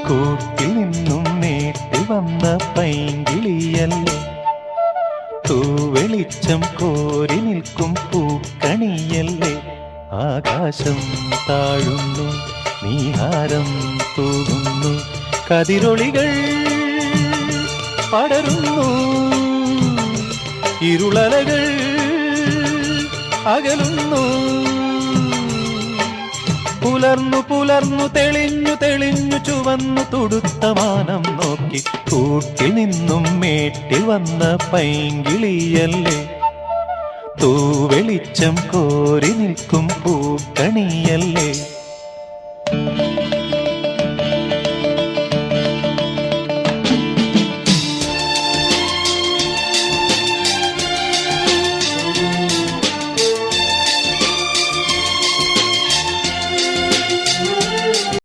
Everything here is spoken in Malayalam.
കൂട്ടിൽ നിന്നും നേട്ടി വന്ന പൈങ്കിളിയല്ലേ, തൂവെളിച്ചം കോരി നിൽക്കും പൂക്കണിയല്ലേ. ആകാശം താഴുന്നു, നീഹാരം തൂകുന്നു, കതിരൊളികൾ പടരുന്നു, ഇരുളലകൾ അകലുന്നു. പുലർന്നു പുലർന്നു തെളിഞ്ഞു തെളിഞ്ഞു ചുവന്നു തുടുത്ത മാനം നോക്കി, കൂട്ടിൽ നിന്നും മേട്ടിൽ വന്ന പൈങ്കിളിയല്ലേ, തൂവെളിച്ചം കോരി നിൽക്കും പൂക്കണിയല്ലേ.